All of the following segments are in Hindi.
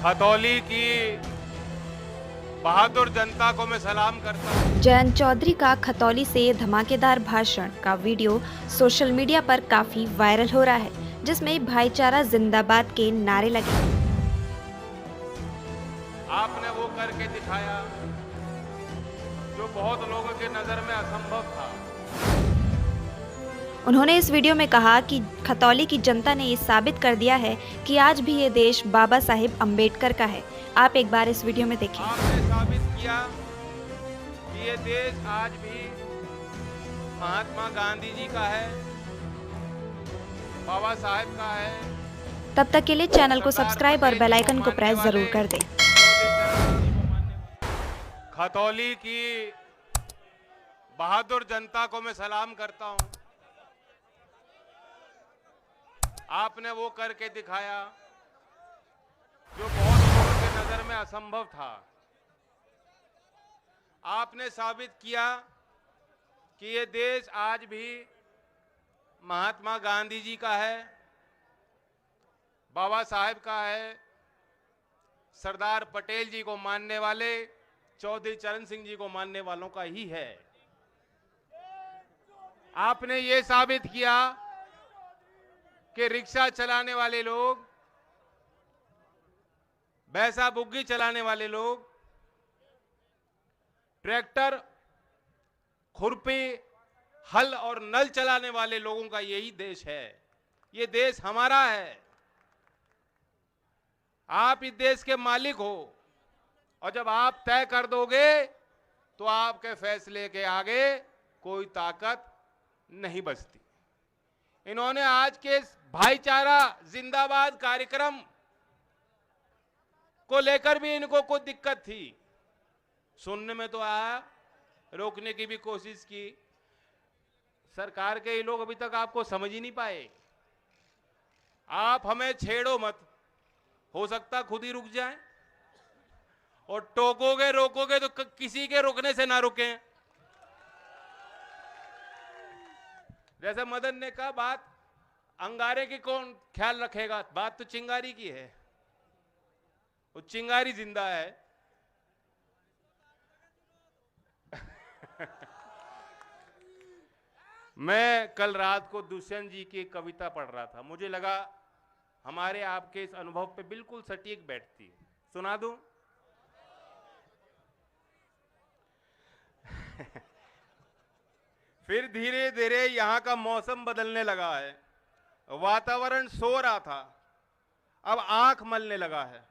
खतौली की बहादुर जनता को मैं सलाम करता हूँ। जयंत चौधरी का खतौली से धमाकेदार भाषण का वीडियो सोशल मीडिया पर काफी वायरल हो रहा है, जिसमें भाईचारा जिंदाबाद के नारे लगे। आपने वो करके दिखाया जो बहुत लोगों के नजर में असंभव था। उन्होंने इस वीडियो में कहा कि खतौली की जनता ने ये साबित कर दिया है कि आज भी ये देश बाबा साहिब अम्बेडकर का है। आप एक बार इस वीडियो में देखें। आपने साबित किया कि ये देश आज भी महात्मा गांधी जी का है, बाबा साहेब का है। तब तक के लिए चैनल को सब्सक्राइब और बेल आइकन को प्रेस जरूर कर दें। खतौली की बहादुर जनता को मैं सलाम करता हूं। आपने वो करके दिखाया जो बहुत लोगों के नजर में असंभव था। आपने साबित किया कि ये देश आज भी महात्मा गांधी जी का है, बाबा साहेब का है, सरदार पटेल जी को मानने वाले चौधरी चरण सिंह जी को मानने वालों का ही है। आपने ये साबित किया कि रिक्शा चलाने वाले लोग, भैंसा बुग्गी चलाने वाले लोग, ट्रैक्टर, खुरपी, हल और नल चलाने वाले लोगों का यही देश है। ये देश हमारा है। आप इस देश के मालिक हो और जब आप तय कर दोगे तो आपके फैसले के आगे कोई ताकत नहीं बचती। इन्होंने आज के भाईचारा जिंदाबाद कार्यक्रम को लेकर भी इनको कुछ दिक्कत थी। सुनने में तो आया, रोकने की भी कोशिश की। सरकार के ये लोग अभी तक आपको समझ ही नहीं पाए। आप हमें छेड़ो मत, हो सकता खुद ही रुक जाएं, और टोकोगे रोकोगे तो किसी के रुकने से ना रुकें। जैसे मदन ने कहा, बात अंगारे की कौन ख्याल रखेगा, बात तो चिंगारी की है। वो चिंगारी जिंदा है। मैं कल रात को दुष्यंत जी की कविता पढ़ रहा था। मुझे लगा हमारे आपके इस अनुभव पे बिल्कुल सटीक बैठती। सुना दूं? फिर धीरे धीरे यहां का मौसम बदलने लगा है। वातावरण सो रहा था, अब आंख मलने लगा है।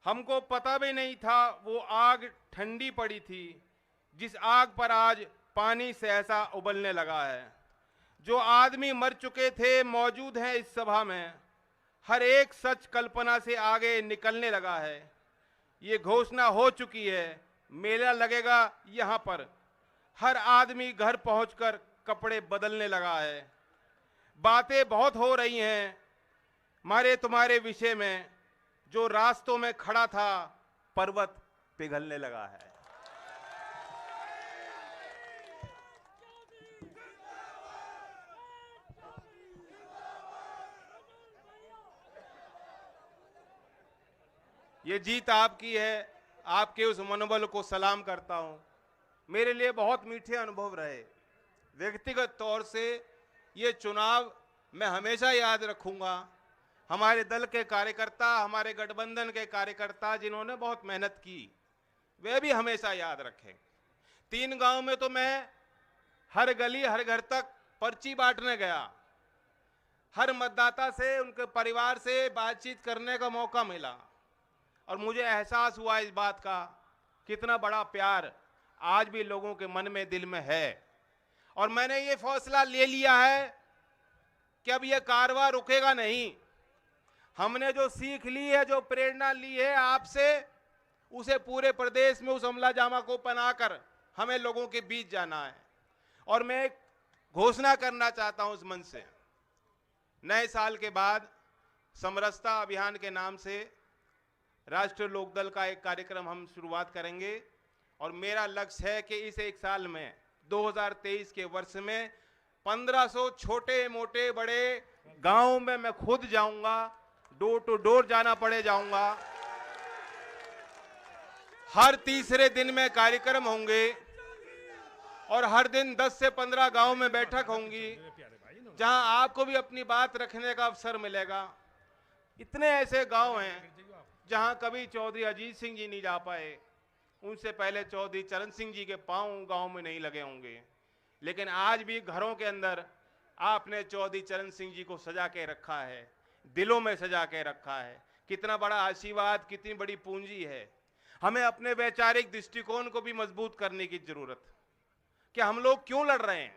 हमको पता भी नहीं था वो आग ठंडी पड़ी थी, जिस आग पर आज पानी सहसा उबलने लगा है। जो आदमी मर चुके थे मौजूद हैं इस सभा में। हर एक सच कल्पना से आगे निकलने लगा है। ये घोषणा हो चुकी है, मेला लगेगा यहाँ पर। हर आदमी घर पहुंचकर कपड़े बदलने लगा है। बातें बहुत हो रही हैं हमारे तुम्हारे विषय में। जो रास्तों में खड़ा था पर्वत पिघलने लगा है। ये जीत आपकी है। आपके उस मनोबल को सलाम करता हूं। मेरे लिए बहुत मीठे अनुभव रहे। व्यक्तिगत तौर से ये चुनाव मैं हमेशा याद रखूंगा। हमारे दल के कार्यकर्ता, हमारे गठबंधन के कार्यकर्ता जिन्होंने बहुत मेहनत की, वे भी हमेशा याद रखें। 3 गांव में तो मैं हर गली हर घर तक पर्ची बांटने गया। हर मतदाता से, उनके परिवार से बातचीत करने का मौका मिला और मुझे एहसास हुआ इस बात का कितना बड़ा प्यार आज भी लोगों के मन में, दिल में है। और मैंने ये फैसला ले लिया है कि अब ये कारवां रुकेगा नहीं। हमने जो सीख ली है, जो प्रेरणा ली है आपसे, उसे पूरे प्रदेश में उस अमला जामा को बनाकर हमें लोगों के बीच जाना है। और मैं एक घोषणा करना चाहता हूं उस मंच से। नए साल के बाद समरसता अभियान के नाम से राष्ट्रीय लोकदल का एक कार्यक्रम हम शुरुआत करेंगे। और मेरा लक्ष्य है कि इस एक साल में 2023 के वर्ष में 1500 छोटे मोटे बड़े गांव में मैं खुद जाऊंगा, डोर टू डोर जाना पड़े जाऊंगा। हर तीसरे दिन में कार्यक्रम होंगे और हर दिन 10 से 15 गांव में बैठक होंगी, जहां आपको भी अपनी बात रखने का अवसर मिलेगा। इतने ऐसे गांव हैं जहां कभी चौधरी अजीत सिंह जी नहीं जा पाए, उनसे पहले चौधरी चरण सिंह जी के पांव गांव में नहीं लगे होंगे, लेकिन आज भी घरों के अंदर आपने चौधरी चरण सिंह जी को सजा के रखा है, दिलों में सजा के रखा है। कितना बड़ा आशीर्वाद, कितनी बड़ी पूंजी है। हमें अपने वैचारिक दृष्टिकोण को भी मजबूत करने की जरूरत है कि हम लोग क्यों लड़ रहे हैं,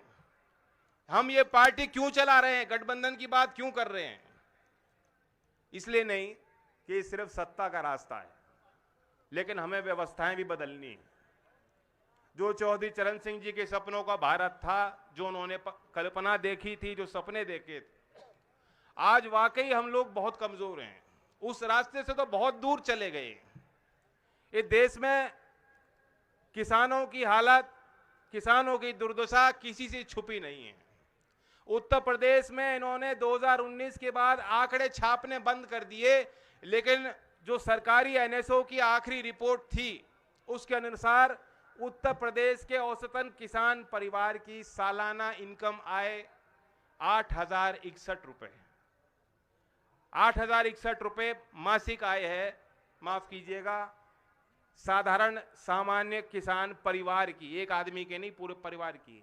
हम ये पार्टी क्यों चला रहे हैं, गठबंधन की बात क्यों कर रहे हैं। इसलिए नहीं कि ये सिर्फ सत्ता का रास्ता है, लेकिन हमें व्यवस्थाएं भी बदलनी है। जो चौधरी चरण सिंह जी के सपनों का भारत था, जो उन्होंने कल्पना देखी थी, जो सपने देखे थे, आज वाकई हम लोग बहुत कमजोर हैं। उस रास्ते से तो बहुत दूर चले गए। ये देश में किसानों की हालत, किसानों की दुर्दशा किसी से छुपी नहीं है। उत्तर प्रदेश में इन्होंने 2019 के बाद आंकड़े छापने बंद कर दिए, लेकिन जो सरकारी एनएसओ की आखिरी रिपोर्ट थी उसके अनुसार उत्तर प्रदेश के औसतन किसान परिवार की सालाना इनकम आय 8,061 रुपए, 8,061 रुपए मासिक आय है। माफ कीजिएगा, साधारण सामान्य किसान परिवार की, एक आदमी के नहीं, पूरे परिवार की।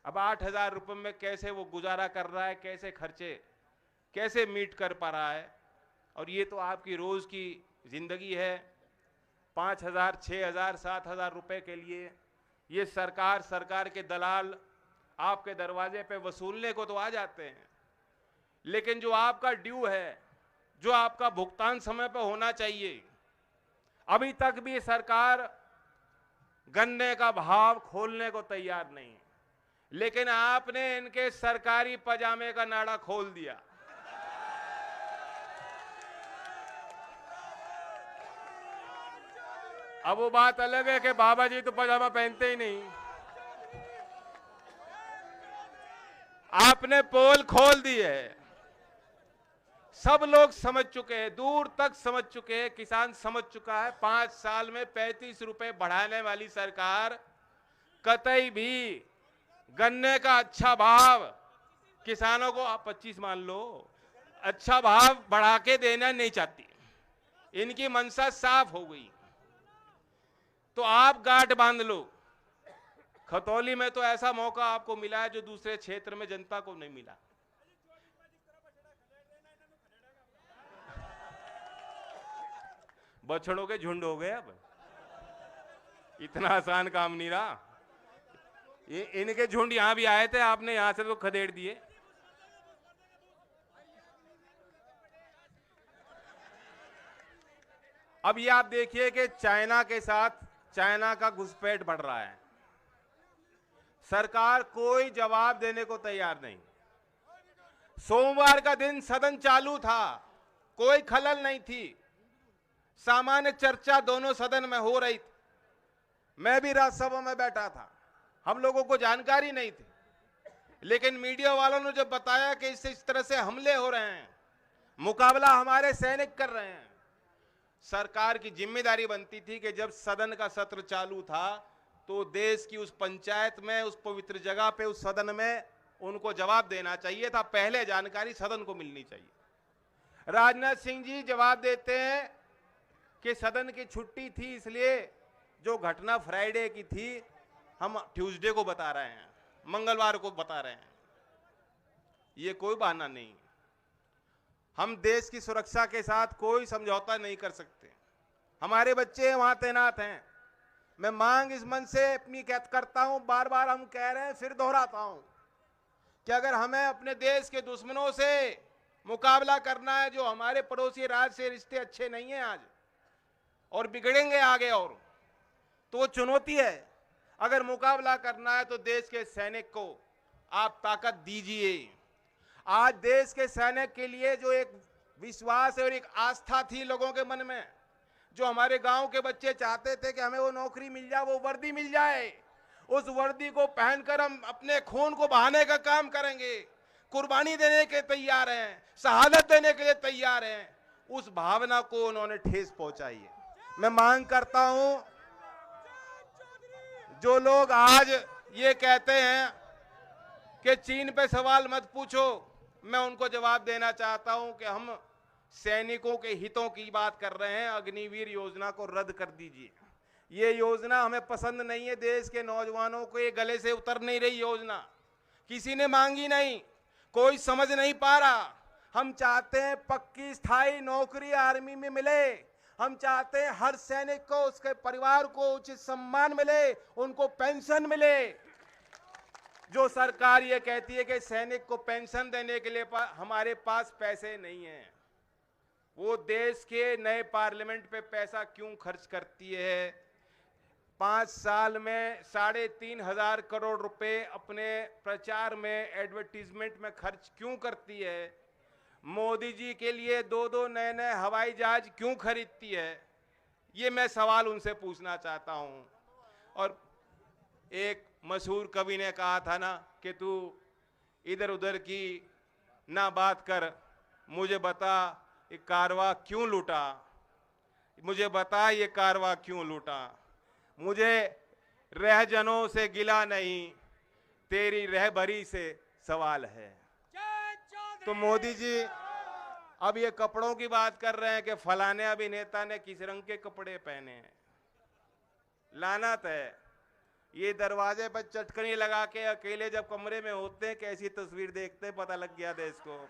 अब 8,000 रुपए में कैसे वो गुजारा कर रहा है, कैसे खर्चे कैसे मीट कर पा रहा है। और ये तो आपकी रोज की जिंदगी है। 5,000, 6,000, 7,000 रुपए के लिए ये सरकार के दलाल आपके दरवाजे पे वसूलने को तो आ जाते हैं, लेकिन जो आपका ड्यू है, जो आपका भुगतान समय पर होना चाहिए, अभी तक भी सरकार गन्ने का भाव खोलने को तैयार नहीं है। लेकिन आपने इनके सरकारी पजामे का नाड़ा खोल दिया। अब वो बात अलग है कि बाबा जी तो पजामा पहनते ही नहीं। आपने पोल खोल दी है। सब लोग समझ चुके हैं, दूर तक समझ चुके हैं, किसान समझ चुका है। 5 साल में 35 रुपए बढ़ाने वाली सरकार कतई भी गन्ने का अच्छा भाव किसानों को, आप 25 मान लो, अच्छा भाव बढ़ा के देना नहीं चाहती। इनकी मंशा साफ हो गई। तो आप गांठ बांध लो। खतौली में तो ऐसा मौका आपको मिला है जो दूसरे क्षेत्र में जनता को नहीं मिला। बछड़ों के झुंड हो गए। अब इतना आसान काम नहीं रहा। ये इनके झुंड यहां भी आए थे, आपने यहां से तो खदेड़ दिए। अब ये आप देखिए कि चाइना के साथ चाइना का घुसपैठ बढ़ रहा है। सरकार कोई जवाब देने को तैयार नहीं। सोमवार का दिन सदन चालू था, कोई खलल नहीं थी, सामान्य चर्चा दोनों सदन में हो रही थी। मैं भी राज्यसभा में बैठा था, हम लोगों को जानकारी नहीं थी, लेकिन मीडिया वालों ने जब बताया कि इससे इस तरह से हमले हो रहे हैं, मुकाबला हमारे सैनिक कर रहे हैं, सरकार की जिम्मेदारी बनती थी कि जब सदन का सत्र चालू था तो देश की उस पंचायत में, उस पवित्र जगह पे, उस सदन में उनको जवाब देना चाहिए था। पहले जानकारी सदन को मिलनी चाहिए। राजनाथ सिंह जी जवाब देते हैं कि सदन की छुट्टी थी, इसलिए जो घटना फ्राइडे की थी हम ट्यूसडे को बता रहे हैं, मंगलवार को बता रहे हैं। ये कोई बहाना नहीं। हम देश की सुरक्षा के साथ कोई समझौता नहीं कर सकते। हमारे बच्चे वहां तैनात हैं। मैं मांग इस मन से अपनी करता हूं, बार बार हम कह रहे हैं, फिर दोहराता हूं कि अगर हमें अपने देश के दुश्मनों से मुकाबला करना है, जो हमारे पड़ोसी राज्य से रिश्ते अच्छे नहीं हैं आज और बिगड़ेंगे आगे, और तो वो चुनौती है। अगर मुकाबला करना है तो देश के सैनिक को आप ताकत दीजिए। आज देश के सैनिक के लिए जो एक विश्वास और एक आस्था थी लोगों के मन में, जो हमारे गांव के बच्चे चाहते थे कि हमें वो नौकरी मिल जाए, वो वर्दी मिल जाए, उस वर्दी को पहनकर हम अपने खून को बहाने का काम करेंगे, कुर्बानी देने के तैयार हैं, शहादत देने के लिए तैयार हैं। उस भावना को उन्होंने ठेस पहुंचाई है। मैं मांग करता हूं, जो लोग आज ये कहते हैं कि चीन पे सवाल मत पूछो, मैं उनको जवाब देना चाहता हूं कि हम सैनिकों के हितों की बात कर रहे हैं। अग्निवीर योजना को रद्द कर दीजिए। ये योजना हमें पसंद नहीं है। देश के नौजवानों को ये गले से उतर नहीं रही योजना, किसी ने मांगी नहीं, कोई समझ नहीं पा रहा। हम चाहते हैं पक्की स्थायी नौकरी आर्मी में मिले। हम चाहते हैं हर सैनिक को, उसके परिवार को उचित सम्मान मिले, उनको पेंशन मिले। जो सरकार ये कहती है कि सैनिक को पेंशन देने के लिए हमारे पास पैसे नहीं हैं, वो देश के नए पार्लियामेंट पे पैसा क्यों खर्च करती है? 5 साल में 3,500 करोड़ रुपए अपने प्रचार में, एडवर्टीजमेंट में खर्च क्यों करती है? मोदी जी के लिए 2 नए हवाई जहाज क्यों खरीदती है? ये मैं सवाल उनसे पूछना चाहता हूं। और एक मशहूर कवि ने कहा था ना कि तू इधर उधर की ना बात कर, मुझे बता ये कारवा क्यों लूटा, मुझे बता ये कारवा क्यों लूटा। मुझे रहजनों से गिला नहीं, तेरी रहबरी से सवाल है। तो मोदी जी अब ये कपड़ों की बात कर रहे हैं कि फलाने अभिनेता ने किस रंग के कपड़े पहने हैं। लानत है, ये दरवाजे पर चटकनी लगा के अकेले जब कमरे में होते हैं, कैसी तस्वीर देखते हैं, पता लग गया देश को।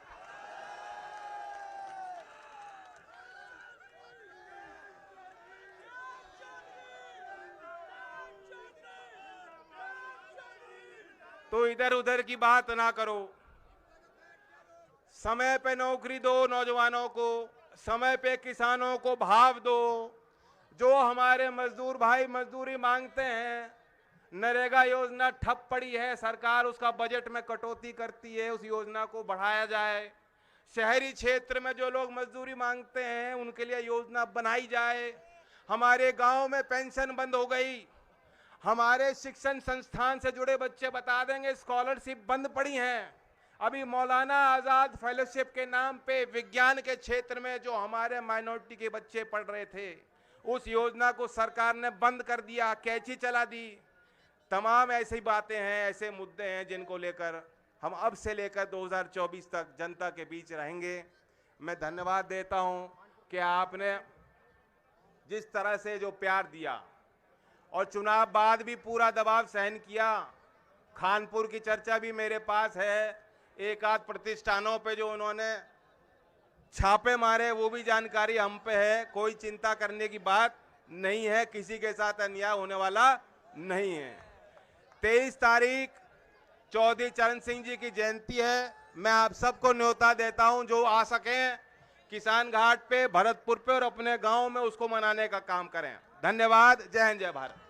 तो इधर उधर की बात ना करो, समय पे नौकरी दो नौजवानों को, समय पे किसानों को भाव दो। जो हमारे मजदूर भाई मजदूरी मांगते हैं, नरेगा योजना ठप पड़ी है, सरकार उसका बजट में कटौती करती है, उस योजना को बढ़ाया जाए। शहरी क्षेत्र में जो लोग मजदूरी मांगते हैं उनके लिए योजना बनाई जाए। हमारे गांव में पेंशन बंद हो गई, हमारे शिक्षण संस्थान से जुड़े बच्चे बता देंगे स्कॉलरशिप बंद पड़ी हैं। अभी मौलाना आजाद फेलोशिप के नाम पे विज्ञान के क्षेत्र में जो हमारे माइनॉरिटी के बच्चे पढ़ रहे थे, उस योजना को सरकार ने बंद कर दिया, कैंची चला दी। तमाम ऐसी बातें हैं, ऐसे मुद्दे हैं जिनको लेकर हम अब से लेकर 2024 तक जनता के बीच रहेंगे। मैं धन्यवाद देता हूं कि आपने जिस तरह से जो प्यार दिया और चुनाव बाद भी पूरा दबाव सहन किया। खानपुर की चर्चा भी मेरे पास है, एक आध प्रतिष्ठानों पे जो उन्होंने छापे मारे वो भी जानकारी हम पे है। कोई चिंता करने की बात नहीं है, किसी के साथ अन्याय होने वाला नहीं है। 23 तारीख चौधरी चरण सिंह जी की जयंती है। मैं आप सबको न्योता देता हूं, जो आ सकें किसान घाट पे, भरतपुर पे और अपने गांव में उसको मनाने का काम करें। धन्यवाद। जय हिंद, जय भारत।